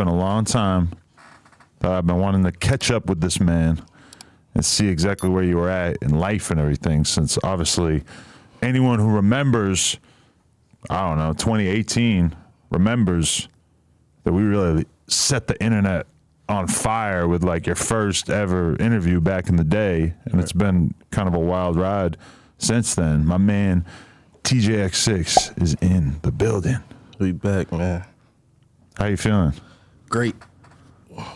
been a long time that I've been wanting to catch up with this man and see exactly where you were at in life and everything, since obviously anyone who remembers, I don't know, 2018 remembers that we really set the internet on fire with like your first ever interview back in the day, and it's been kind of a wild ride since then. My man Teejayx6 is in the building. We back, man. How you feeling? Great.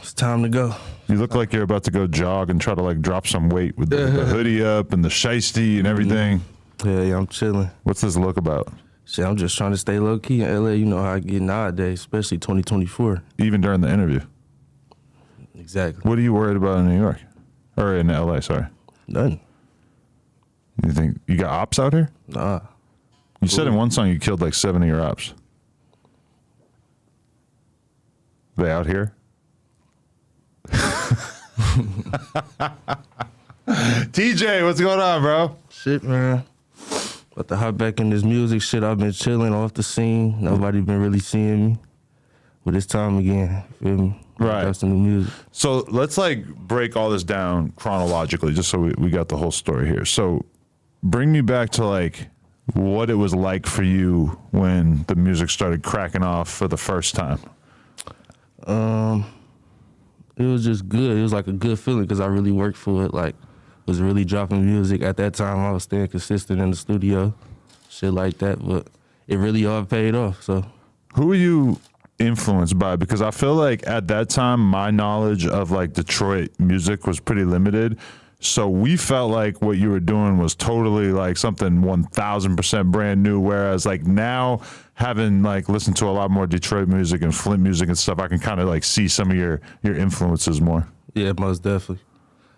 It's time to go. You look like you're about to go jog and try to like drop some weight with the hoodie up and the shiesty and everything. Yeah, I'm chilling. What's this look about? Shit, I'm just trying to stay low key in LA. You know how I get nowadays, especially 2024. Even during the interview. Exactly. What are you worried about in New York? Or in LA, sorry. Nothing. You think you got ops out here? Nah. You said in one song you killed like 7 of your ops. They out here? TJ, what's going on, bro? Shit, man. About to hop back in this music shit. I've been chilling off the scene. Nobody been really seeing me. But it's time again. Feel me? Right. Got some new music. So let's like break all this down chronologically, just so we got the whole story here. So bring me back to like what it was like for you when the music started cracking off for the first time. It was just good. It was like a good feeling because I really worked for it. Like, was really dropping music. At that time, I was staying consistent in the studio, shit like that. But it really all paid off, so. Who were you influenced by? Because I feel like at that time, my knowledge of like Detroit music was pretty limited. So we felt like what you were doing was totally like something 1000% brand new. Whereas like now, having like listened to a lot more Detroit music and Flint music and stuff, I can kind of like see some of your influences more. Yeah, most definitely.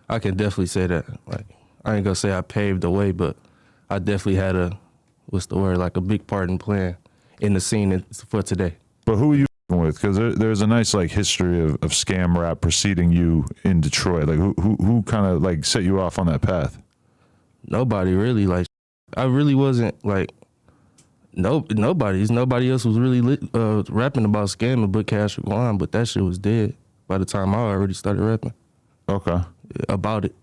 I can definitely say that. Like, I ain't gonna say I paved the way, but I definitely had like a big part in playing in the scene for today. But who are you with? Because there's a nice like history of scam rap preceding you in Detroit. Like who kind of like set you off on that path? Nobody really. Like, I really wasn't like nobody else was really rapping about scamming but Cash or Guam, but that shit was dead by the time I already started rapping. Okay. About it.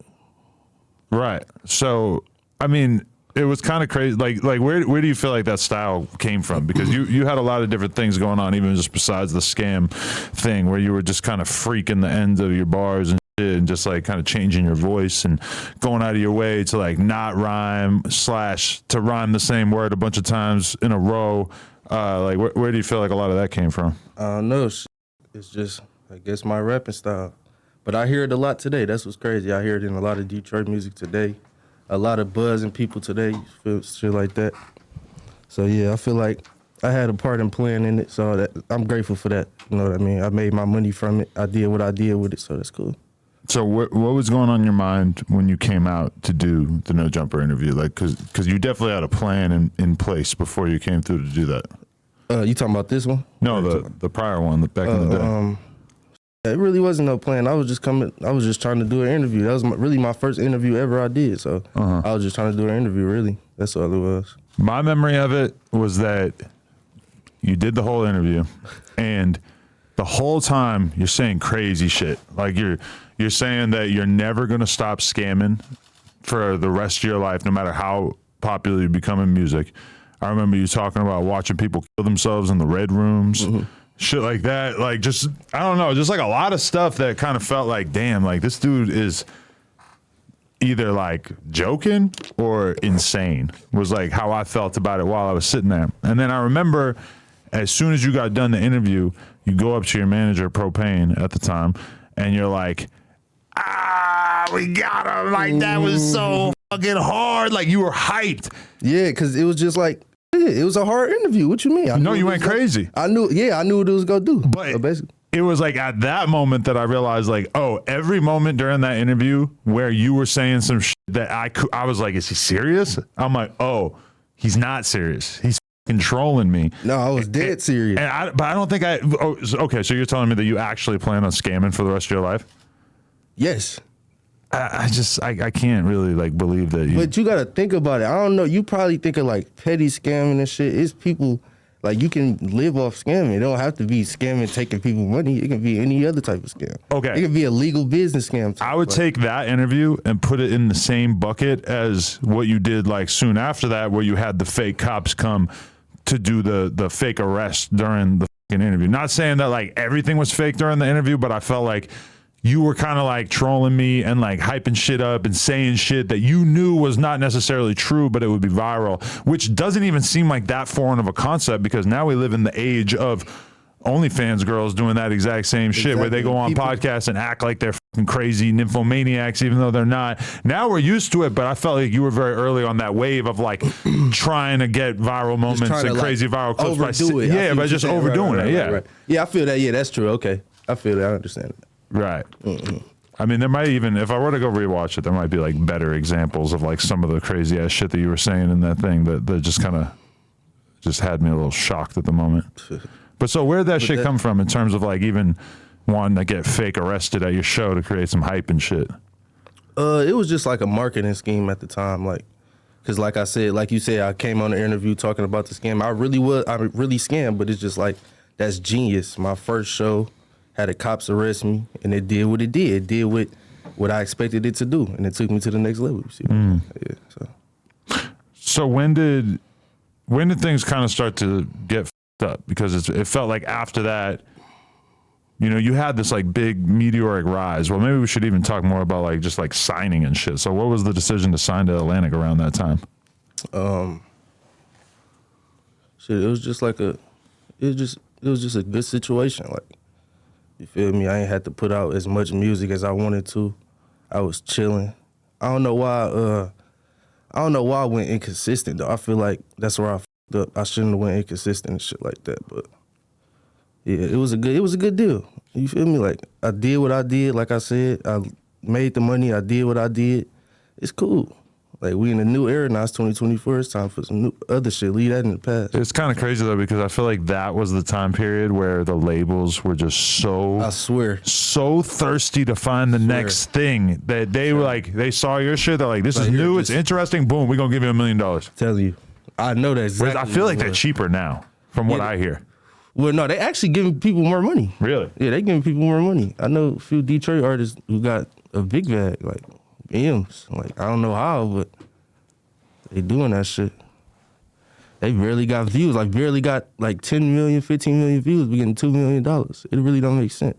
Right. So I mean, it was kind of crazy. Like where do you feel like that style came from? Because you had a lot of different things going on, even just besides the scam thing, where you were just kind of freaking the ends of your bars and shit, and just like kind of changing your voice and going out of your way to like not rhyme / to rhyme the same word a bunch of times in a row. Like where do you feel like a lot of that came from? No, it's just, I guess, my rapping style. But I hear it a lot today. That's what's crazy. I hear it in a lot of Detroit music today. A lot of buzzing people today, shit like that. So yeah, I feel like I had a part in playing in it, so that I'm grateful for that. You know what I mean? I made my money from it. I did what I did with it, so that's cool. So what was going on in your mind when you came out to do the No Jumper interview? Like, cause you definitely had a plan in place before you came through to do that. You talking about this one? No, the prior one, back in the day. It really wasn't no plan. I was just trying to do an interview. That was really my first interview ever I did. So I was just trying to do an interview, really. That's all it was. My memory of it was that you did the whole interview, and the whole time you're saying crazy shit. Like you're saying that you're never gonna stop scamming for the rest of your life, no matter how popular you become in music. I remember you talking about watching people kill themselves in the red rooms. Shit like that, like just, I don't know, just like a lot of stuff that kind of felt like, damn, like this dude is either like joking or insane, was like how I felt about it while I was sitting there. And then I remember as soon as you got done the interview, you go up to your manager, Propane at the time, and you're like, we got him, like that was so fucking hard, like you were hyped. Yeah, because it was just like, it was a hard interview. What you mean? No, you went crazy. I knew what it was gonna do. But so basically, it was like at that moment that I realized, like, oh, every moment during that interview where you were saying some shit that I was like, is he serious? I'm like, oh, he's not serious. He's controlling me. No, I was dead serious. But I don't think okay, so you're telling me that you actually plan on scamming for the rest of your life? Yes. I can't really like believe that you. But you gotta think about it. I don't know. You probably think of like petty scamming and shit. It's people Like, you can live off scamming. It don't have to be scamming, taking people money. It can be any other type of scam. Okay. It can be a legal business scam. I would take that interview and put it in the same bucket as what you did like soon after that, where you had the fake cops come to do the fake arrest during the fucking interview. Not saying that like everything was fake during the interview, but I felt like you were kind of like trolling me and like hyping shit up and saying shit that you knew was not necessarily true, but it would be viral, which doesn't even seem like that foreign of a concept, because now we live in the age of OnlyFans girls doing that exact same shit, where they go on podcasts and act like they're fucking crazy nymphomaniacs, even though they're not. Now we're used to it, but I felt like you were very early on that wave of like trying to get viral moments and crazy viral clips by just overdoing it. Yeah. Yeah, I feel that. Yeah, that's true. Okay. I feel that. I understand it. Right. I mean, there might even, if I were to go rewatch it, there might be like better examples of like some of the crazy ass shit that you were saying in that thing that just kind of just had me a little shocked at the moment. But so where'd that shit come from in terms of like even wanting to get fake arrested at your show to create some hype and shit? It was just like a marketing scheme at the time. Like, cause like I said, like you said, I came on the interview talking about the scam. I really scammed, but it's just like, that's genius. My first show had the cops arrest me, and it did what it did. It did what I expected it to do, and it took me to the next level. You see? Yeah, so when did things kind of start to get fucked up? Because it felt like after that, you know, you had this like big meteoric rise. Well, maybe we should even talk more about like just like signing and shit. So what was the decision to sign to Atlantic around that time? Shit, it was just a good situation. Like, you feel me? I ain't had to put out as much music as I wanted to. I was chilling. I don't know why I went inconsistent though. I feel like that's where I fucked up. I shouldn't have went inconsistent and shit like that. But yeah, it was a good deal. You feel me? Like, I did what I did. Like I said, I made the money. I did what I did. It's cool. Like, we in a new era now. It's 2024. It's time for some new other shit. Leave that in the past. It's kind of crazy though, because I feel like that was the time period where the labels were just so thirsty to find the next thing that they were like, they saw your shit. They're like, this is new. It's interesting. Boom. We're going to give you $1 million. Tell you. I know that exactly. I feel like they're cheaper now from what I hear. Well, no, they actually giving people more money. Really? Yeah, they giving people more money. I know a few Detroit artists who got a big bag, like M's. Like, I don't know how, but they doing that shit. They barely got views. Like, barely got like 10 million, 15 million views. We getting $2 million. It really don't make sense.